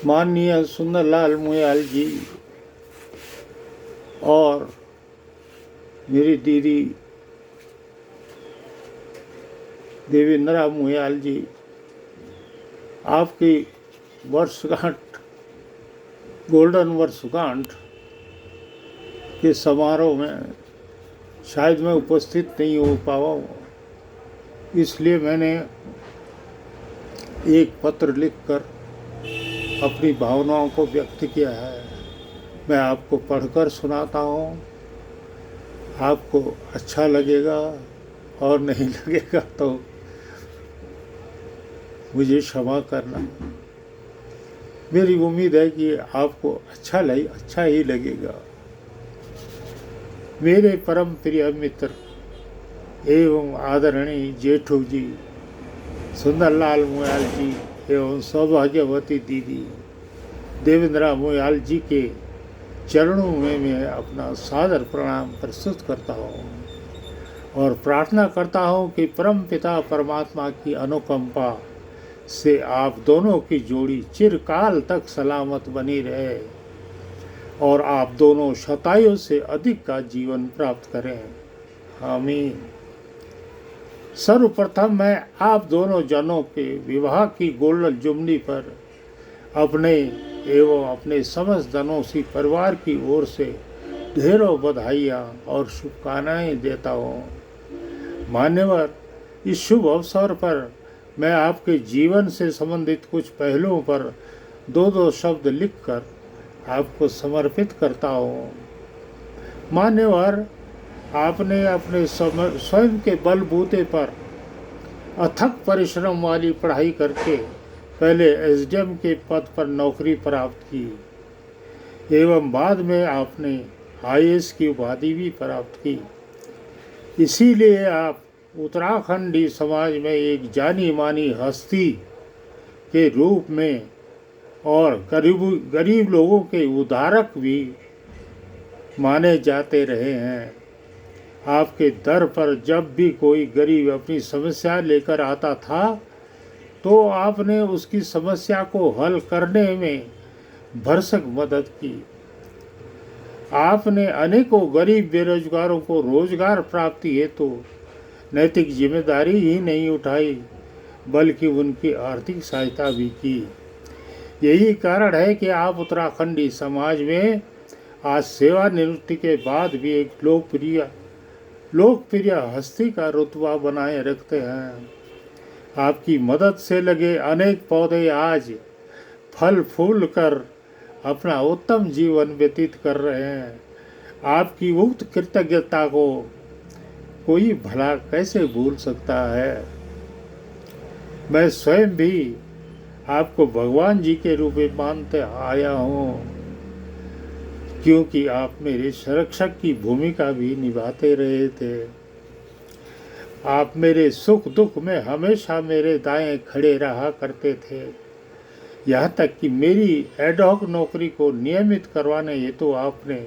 माननीय सुंदरलाल मुयाल जी और मेरी दीदी देवेंद्रा मुयाल जी, आपकी वर्षगांठ, गोल्डन वर्षगांठ के समारोह में शायद मैं उपस्थित नहीं हो पाऊँ, इसलिए मैंने एक पत्र लिखकर अपनी भावनाओं को व्यक्त किया है। मैं आपको पढ़कर सुनाता हूँ, आपको अच्छा लगेगा और नहीं लगेगा तो मुझे क्षमा करना। मेरी उम्मीद है कि आपको अच्छा ही लगेगा। मेरे परम प्रिय मित्र एवं आदरणीय जेठू जी, सुंदरलाल मुयाल जी एवं सौभाग्यवती दीदी देवेंद्रा मुयाल जी के चरणों में मैं अपना सादर प्रणाम प्रस्तुत करता हूँ और प्रार्थना करता हूँ कि परम पिता परमात्मा की अनुकंपा से आप दोनों की जोड़ी चिरकाल तक सलामत बनी रहे और आप दोनों शतायुं से अधिक का जीवन प्राप्त करें। आमीन। सर्वप्रथम मैं आप दोनों जनों के विवाह की गोल्डन जुबली पर अपने एवं अपने समस्त धनोसी परिवार की ओर से ढेरों बधाइयाँ और शुभकामनाएं देता हूँ। मान्यवर, इस शुभ अवसर पर मैं आपके जीवन से संबंधित कुछ पहलुओं पर दो शब्द लिखकर आपको समर्पित करता हूँ। मान्यवर, आपने अपने स्वयं के बलबूते पर अथक परिश्रम वाली पढ़ाई करके पहले एसडीएम के पद पर नौकरी प्राप्त की एवं बाद में आपने आईएएस की उपाधि भी प्राप्त की। इसीलिए आप उत्तराखंडी समाज में एक जानी मानी हस्ती के रूप में और गरीब लोगों के उद्धारक भी माने जाते रहे हैं। आपके दर पर जब भी कोई गरीब अपनी समस्या लेकर आता था तो आपने उसकी समस्या को हल करने में भरसक मदद की। आपने अनेकों गरीब बेरोजगारों को रोजगार प्राप्ति हेतु नैतिक जिम्मेदारी ही नहीं उठाई बल्कि उनकी आर्थिक सहायता भी की। यही कारण है कि आप उत्तराखंडी समाज में आज सेवानिवृत्ति के बाद भी एक लोकप्रिय हस्ती का रुतबा बनाए रखते हैं। आपकी मदद से लगे अनेक पौधे आज फल फूल कर अपना उत्तम जीवन व्यतीत कर रहे हैं। आपकी उक्त कृतज्ञता को कोई भला कैसे भूल सकता है। मैं स्वयं भी आपको भगवान जी के रूप में मानते आया हूँ, क्योंकि आप मेरे संरक्षक की भूमिका भी निभाते रहे थे। आप मेरे सुख दुख में हमेशा मेरे दाएं खड़े रहा करते थे। यहाँ तक कि मेरी एडहॉक नौकरी को नियमित करवाने हेतु आपने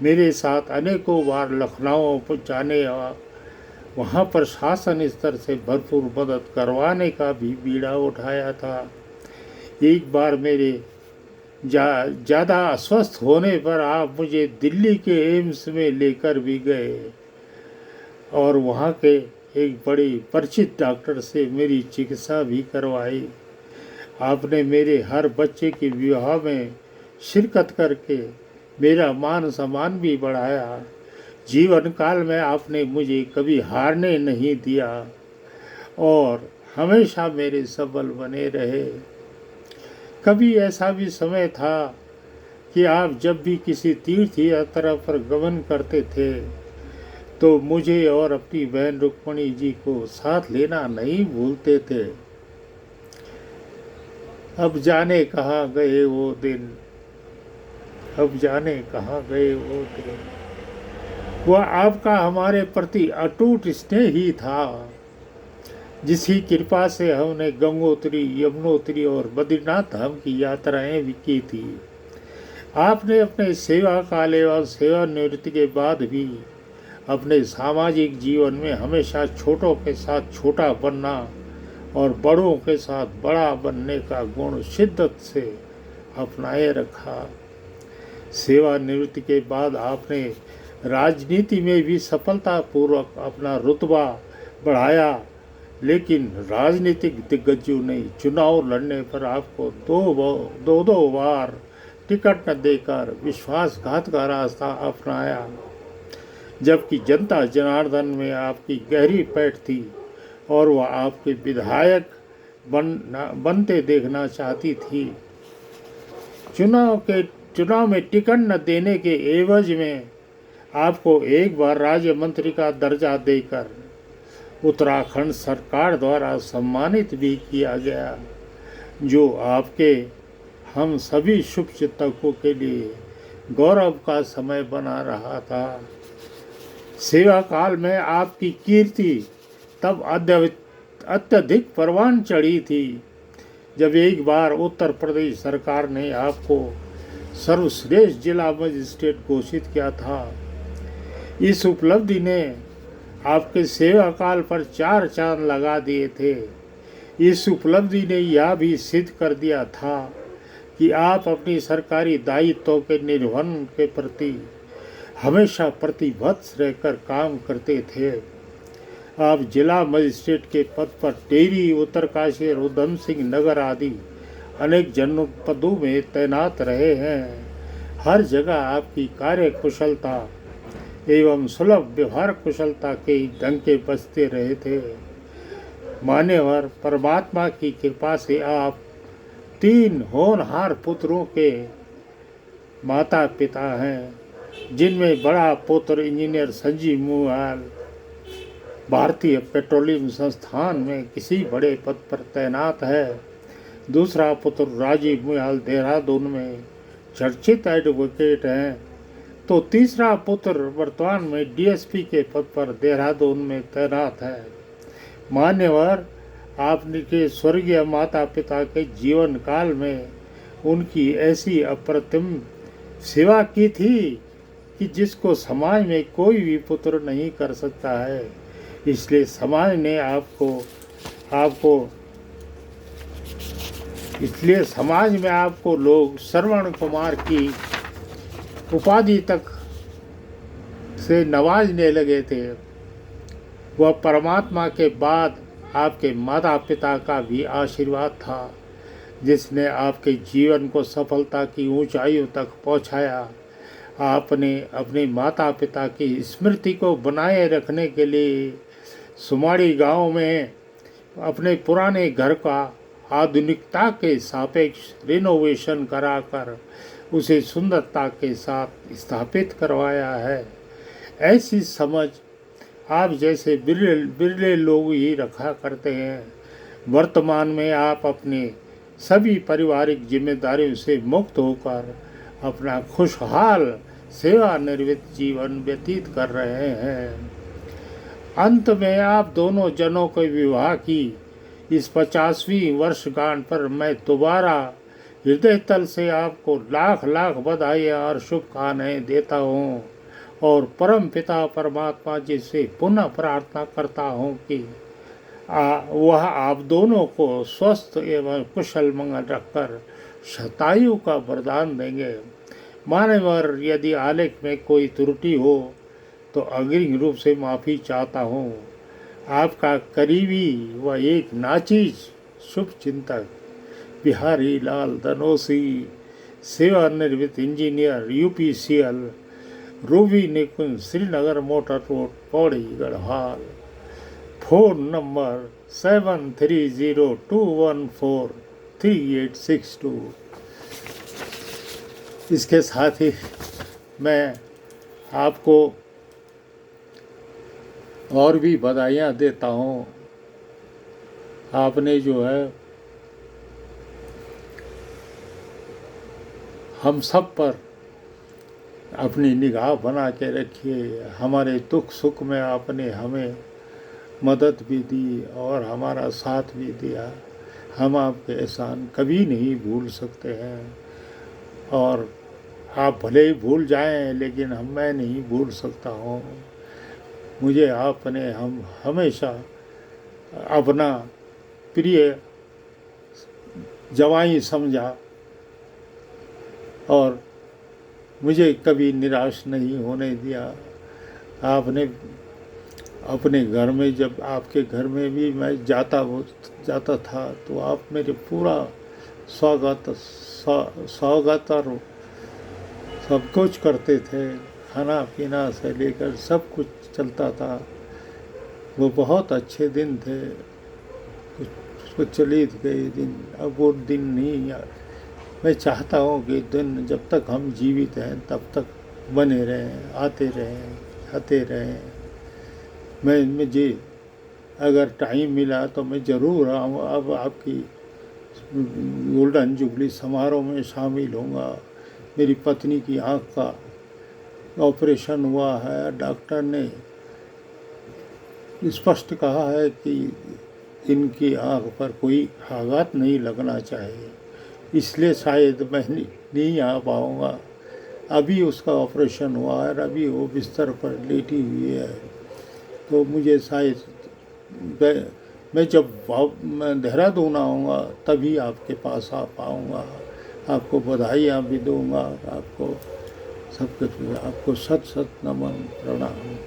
मेरे साथ अनेकों बार लखनऊ जाने और वहाँ पर शासन स्तर से भरपूर मदद करवाने का भी बीड़ा उठाया था। एक बार मेरे ज़्यादा अस्वस्थ होने पर आप मुझे दिल्ली के एम्स में लेकर भी गए और वहाँ के एक बड़े परिचित डॉक्टर से मेरी चिकित्सा भी करवाई। आपने मेरे हर बच्चे के विवाह में शिरकत करके मेरा मान सम्मान भी बढ़ाया। जीवन काल में आपने मुझे कभी हारने नहीं दिया और हमेशा मेरे सबल बने रहे। कभी ऐसा भी समय था कि आप जब भी किसी तीर्थ यात्रा पर गमन करते थे तो मुझे और अपनी बहन रुक्मणी जी को साथ लेना नहीं भूलते थे। अब जाने कहाँ गए वो दिन, अब जाने कहाँ गए वो दिन। वह आपका हमारे प्रति अटूट स्नेह ही था, जिसकी कृपा से हमने गंगोत्री, यमुनोत्री और बद्रीनाथ धाम की यात्राएं भी की थी। आपने अपने सेवा काल एवं सेवानिवृत्ति के बाद भी अपने सामाजिक जीवन में हमेशा छोटों के साथ छोटा बनना और बड़ों के साथ बड़ा बनने का गुण शिद्दत से अपनाए रखा। सेवानिवृत्ति के बाद आपने राजनीति में भी सफलतापूर्वक अपना रुतबा बढ़ाया, लेकिन राजनीतिक दिग्गजों ने चुनाव लड़ने पर आपको दो बार टिकट न देकर विश्वासघात का रास्ता अपनाया, जबकि जनता जनार्दन में आपकी गहरी पैठ थी और वह आपके विधायक बनते देखना चाहती थी। चुनाव में टिकट न देने के एवज में आपको एक बार राज्य मंत्री का दर्जा देकर उत्तराखंड सरकार द्वारा सम्मानित भी किया गया, जो आपके हम सभी शुभचिंतकों के लिए गौरव का समय बना रहा था। सेवा काल में आपकी कीर्ति तब अत्यधिक परवान चढ़ी थी जब एक बार उत्तर प्रदेश सरकार ने आपको सर्वश्रेष्ठ जिला मजिस्ट्रेट घोषित किया था। इस उपलब्धि ने आपके सेवा काल पर 4 चांद लगा दिए थे। इस उपलब्धि ने यह भी सिद्ध कर दिया था कि आप अपनी सरकारी दायित्वों के निर्वहन के प्रति हमेशा प्रतिबद्ध रहकर काम करते थे। आप जिला मजिस्ट्रेट के पद पर टेरी, उत्तरकाशी, उधम सिंह नगर आदि अनेक जनपदों में तैनात रहे हैं। हर जगह आपकी कार्य कुशलता एवं सुलभ व्यवहार कुशलता के डंके बजते रहे थे। मान्यवर परमात्मा की कृपा से आप 3 होनहार पुत्रों के माता पिता हैं, जिनमें बड़ा पुत्र इंजीनियर संजीव मुयाल भारतीय पेट्रोलियम संस्थान में किसी बड़े पद पर तैनात है। दूसरा पुत्र राजीव मुयाल देहरादून में चर्चित एडवोकेट हैं, तो तीसरा पुत्र वर्तमान में डीएसपी के पद पर देहरादून में तैनात है। मान्यवर आपके स्वर्गीय माता पिता के जीवन काल में उनकी ऐसी अप्रतिम सेवा की थी कि जिसको समाज में कोई भी पुत्र नहीं कर सकता है। इसलिए समाज ने आपको लोग श्रवण कुमार की उपाधि तक से नवाजने लगे थे। वह परमात्मा के बाद आपके माता पिता का भी आशीर्वाद था, जिसने आपके जीवन को सफलता की ऊंचाइयों तक पहुंचाया। आपने अपने माता पिता की स्मृति को बनाए रखने के लिए सुमाड़ी गांव में अपने पुराने घर का आधुनिकता के सापेक्ष रिनोवेशन कराकर उसे सुंदरता के साथ स्थापित करवाया है। ऐसी समझ आप जैसे बिरले लोग ही रखा करते हैं। वर्तमान में आप अपने सभी पारिवारिक जिम्मेदारियों से मुक्त होकर अपना खुशहाल सेवानिवृत्त जीवन व्यतीत कर रहे हैं। अंत में आप दोनों जनों के विवाह की इस 50वीं वर्षगांठ पर मैं दोबारा हृदय तल से आपको लाख लाख बधाइयाँ और शुभकामनाएं देता हूँ और परम पिता परमात्मा जी से पुनः प्रार्थना करता हूँ कि वह आप दोनों को स्वस्थ एवं कुशल मंगल रखकर शतायु का वरदान देंगे। मान्यवर यदि आलेख में कोई त्रुटि हो तो अग्रिम रूप से माफ़ी चाहता हूँ। आपका करीबी व एक नाचीज शुभ चिंतक बिहारी लाल धनोसी, सेवानिवृत्त engineer UPCL, Ruby Nikunj, Srinagar motor road, Pauri Garhwal. Phone number 7302143862। इसके साथ ही मैं आपको और भी बधाइयाँ देता हूँ। आपने जो है हम सब पर अपनी निगाह बना के रखिए। हमारे दुख सुख में आपने हमें मदद भी दी और हमारा साथ भी दिया। हम आपके एहसान कभी नहीं भूल सकते हैं और आप भले ही भूल जाएं, लेकिन मैं नहीं भूल सकता हूँ। मुझे आपने हम हमेशा अपना प्रिय जवाई समझा और मुझे कभी निराश नहीं होने दिया। आपने अपने घर में, जब आपके घर में भी मैं जाता था तो आप मेरे पूरा स्वागत और सब कुछ करते थे। खाना पीना से लेकर सब कुछ चलता था। वो बहुत अच्छे दिन थे। कुछ चले गए दिन, अब वो दिन नहीं यार। मैं चाहता हूँ कि दिन जब तक हम जीवित हैं तब तक बने रहें, आते रहें, जाते रहें। मुझे अगर टाइम मिला तो मैं ज़रूर आऊँ। अब आपकी गोल्डन जुबली समारोह में शामिल होऊंगा। मेरी पत्नी की आँख का ऑपरेशन हुआ है। डॉक्टर ने स्पष्ट कहा है कि इनकी आँख पर कोई आघात नहीं लगना चाहिए, इसलिए शायद मैं नहीं आ पाऊँगा। अभी उसका ऑपरेशन हुआ है और अभी वो बिस्तर पर लेटी हुई है। तो मुझे शायद मैं जब मैं देहरादून आऊँगा तभी आपके पास आ पाऊँगा। आपको बधाइयाँ भी दूँगा। आपको सब कुछ, आपको सत सत नमन प्रणाम।